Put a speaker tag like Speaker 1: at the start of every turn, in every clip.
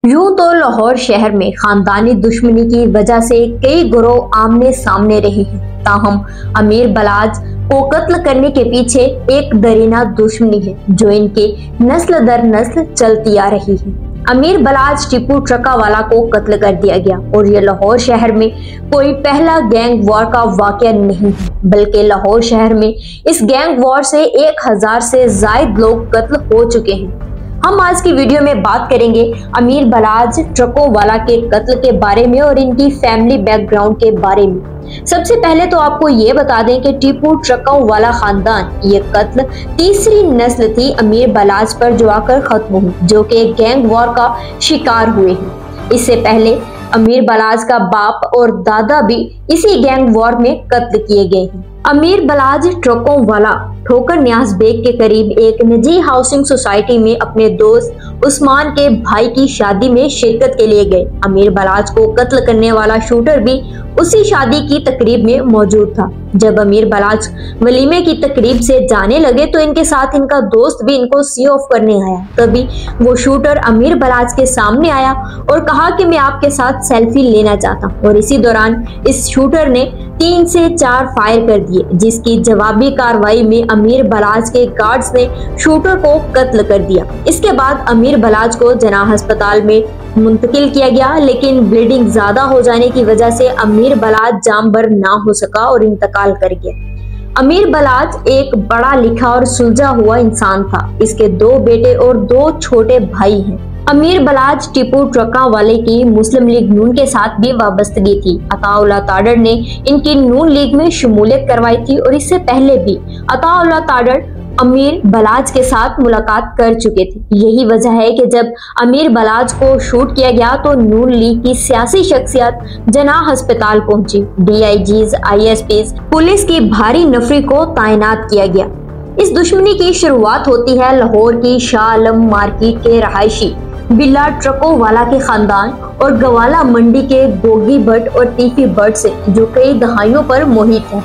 Speaker 1: यूं तो लाहौर शहर में खानदानी दुश्मनी की वजह से कई गिरोह आमने सामने रहे हैं। ताहम अमीर बलाज को कत्ल करने के पीछे एक दरीना दुश्मनी है जो इनके नस्ल दर नस्ल चलती आ रही है। अमीर बलाज टीपू ट्रकावाला को कत्ल कर दिया गया और ये लाहौर शहर में कोई पहला गैंग वॉर का वाकया नहीं है, बल्कि लाहौर शहर में इस गैंग वॉर से 1000 से ज्यादा लोग कत्ल हो चुके हैं। हम आज की वीडियो में बात करेंगे अमीर बलाज ट्रकोवाला के कत्ल के बारे में और इनकी फैमिली बैकग्राउंड के बारे में। सबसे पहले तो आपको ये बता दें कि टीपू ट्रकोवाला खानदान ये कत्ल तीसरी नस्ल थी अमीर बलाज पर जो आकर खत्म हुई, जो कि एक गैंग वॉर का शिकार हुए हैं। इससे पहले अमीर बलाज का बाप और दादा भी इसी गैंग वॉर में कत्ल किए गए हैं। अमीर बलाज ट्रकोवाला ठोकर न्याज बेग के करीब एक निजी हाउसिंग सोसाइटी में अपने दोस्त उस्मान के भाई की शादी में शिरकत के लिए गए। अमीर बलाज को कत्ल करने वाला शूटर भी उसी शादी की तकरीब में मौजूद था। जब अमीर बलाज वलीमे की तकरीब से जाने लगे तो इनके साथ इनका दोस्त भी इनको सी ऑफ करने आया। तभी वो शूटर अमीर बलाज के सामने आया और कहा कि मैं आपके साथ सेल्फी लेना चाहता हूँ, और इसी दौरान इस शूटर ने 3 से 4 फायर कर दिए, जिसकी जवाबी कार्रवाई में अमीर बलाज के गार्ड्स ने शूटर को कत्ल कर दिया। इसके बाद अमीर बलाज को जनाह अस्पताल में मुंतकिल किया गया, लेकिन ब्लीडिंग ज्यादा हो जाने की वजह से अमीर बलाज जामबर ना हो सका और इंतकाल कर गया। अमीर बलाज एक पढ़ा लिखा और सुलझा हुआ इंसान था। इसके 2 बेटे और 2 छोटे भाई हैं। अमीर बलाज टीपू ट्रकावाले की मुस्लिम लीग नून के साथ भी वाबस्तगी थी। अताउल्लाह ताडर ने इनकी नून लीग में शमूलियत करवाई थी और इससे पहले भी अताउल्लाह ताडर अमीर बलाज के साथ मुलाकात कर चुके थे। यही वजह है कि जब अमीर बलाज को शूट किया गया तो नून लीग की सियासी शख्सियत जनाह अस्पताल पहुंची। DIGs, ISPs, पुलिस की भारी नफरी को तैनात किया गया। इस दुश्मनी की शुरुआत होती है लाहौर की शाह आलम मार्केट के रहायशी बिल्ला ट्रकोवाला के खानदान और गवाला मंडी के गोगी भट्ट और तीफी भट्ट से, जो कई दहाइयों पर मोहित है।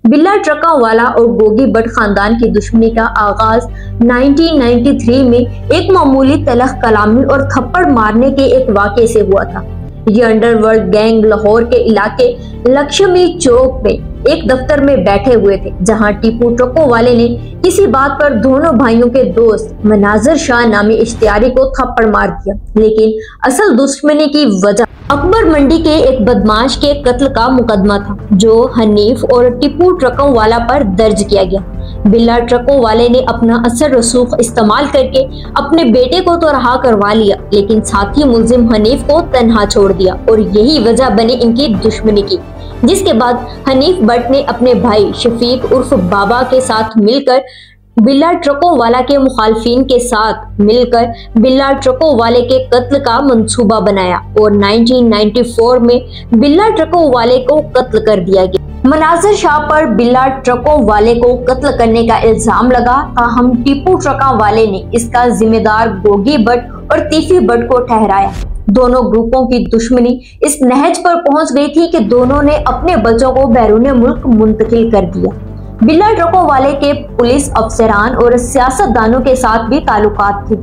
Speaker 1: बिल्ला ट्रकोवाला और गोगी भट्ट खानदान की दुश्मनी का आगाज 1993 में एक मामूली तलख कलामी और थप्पड़ मारने के एक वाक़े से हुआ था। ये अंडरवर्ल्ड गैंग लाहौर के इलाके लक्ष्मी चौक में एक दफ्तर में बैठे हुए थे, जहां टीपू ट्रकोवाले ने किसी बात पर दोनों भाइयों के दोस्त मनाजर शाह नामी इश्तियारी को थप्पड़ मार दिया। लेकिन असल दुश्मनी की वजह अकबर मंडी के एक बदमाश के कत्ल का मुकदमा था, जो हनीफ और टीपू ट्रकोवाला पर दर्ज किया गया। बिल्ला ट्रकोवाले ने अपना असर रसूख इस्तेमाल करके अपने बेटे को तो रहा करवा लिया, लेकिन साथी मुल्जिम हनीफ को तन्हा छोड़ दिया और यही वजह बनी इनकी दुश्मनी की। जिसके बाद हनीफ भट्ट ने अपने भाई शफीक उर्फ बाबा के साथ मिलकर बिल्ला ट्रकोवाला के मुखालफिन के साथ मिलकर बिल्ला ट्रकोवाले के कत्ल का मंसूबा बनाया और 1994 में बिल्ला ट्रकोवाले को कत्ल कर दिया गया। मनाजर शाह पर बिल्ला ट्रकोवाले को कत्ल करने का इल्जाम लगा, ताहम टीपू ट्रकोवाले ने इसका जिम्मेदार गोगी भट्ट और तीफी भट्ट को ठहराया। दोनों ग्रुपों की दुश्मनी इस नहज पर पहुंच गई थी कि दोनों ने अपने बच्चों को बैरून मुल्क मुंतकिल कर दिया। बिल्ला ट्रकोवाले के पुलिस अफसरान और सियासतदानों के साथ भी ताल्लुकात थे।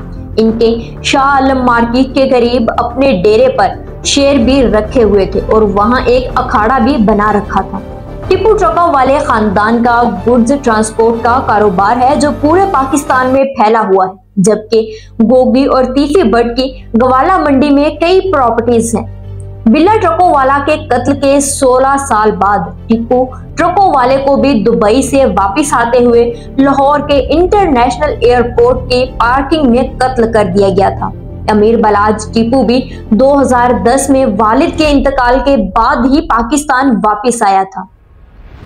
Speaker 1: इनके शाह आलम मार्केट के करीब अपने डेरे पर शेर भी रखे हुए थे और वहां एक अखाड़ा भी बना रखा था। टीपू ट्रकोवाले खानदान का गुड्स ट्रांसपोर्ट का कारोबार है जो पूरे पाकिस्तान में फैला हुआ है, जबकि गोगी और तीफी भट्ट की गवाला मंडी में कई प्रॉपर्टीज हैं। बिल्ला ट्रकोवाला के कत्ल के 16 साल बाद टीपू ट्रकोवाले को भी दुबई से वापस आते हुए लाहौर के इंटरनेशनल एयरपोर्ट के पार्किंग में कत्ल कर दिया गया था। अमीर बलाज टीपू भी 2010 में वालिद के इंतकाल के बाद ही पाकिस्तान वापस आया था।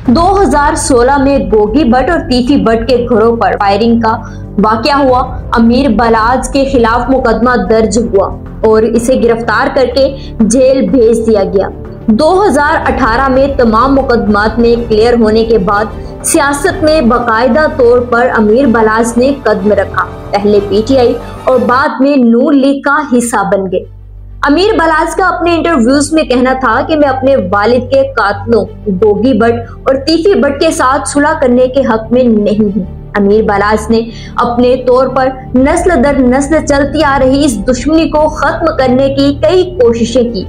Speaker 1: 2016 में गोगी भट्ट और तीफी भट्ट के घरों पर फायरिंग का वाकया हुआ। अमीर बलाज के खिलाफ मुकदमा दर्ज हुआ और इसे गिरफ्तार करके जेल भेज दिया गया। 2018 में तमाम मुकदमात में क्लियर होने के बाद सियासत में बाकायदा तौर पर अमीर बलाज ने कदम रखा। पहले PTI और बाद में नून लीग का हिस्सा बन गए। अमीर बलाज का अपने इंटरव्यूज में कहना था कि मैं अपने वालिद के कातलों गोगी भट्ट और तीफी भट्ट के साथ सुलह करने के हक में नहीं हूँ। अमीर बलाज ने अपने तौर पर नस्ल दर नस्ल चलती आ रही इस दुश्मनी को खत्म करने की कई कोशिशें की।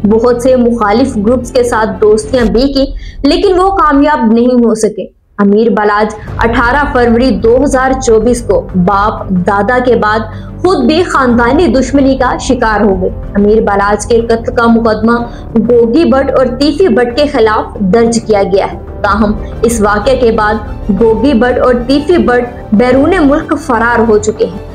Speaker 1: बहुत से मुखालिफ ग्रुप्स के साथ दोस्तियां भी की, लेकिन वो कामयाब नहीं हो सके। अमीर बलाज 18 फरवरी 2024 को बाप दादा के बाद खुद भी खानदानी दुश्मनी का शिकार हो गए। अमीर बलाज के कत्ल का मुकदमा गोगी भट्ट और तीफी भट्ट के खिलाफ दर्ज किया गया है। ताहम इस वाक़े के बाद गोगी भट्ट और तीफी भट्ट बैरून मुल्क फरार हो चुके हैं।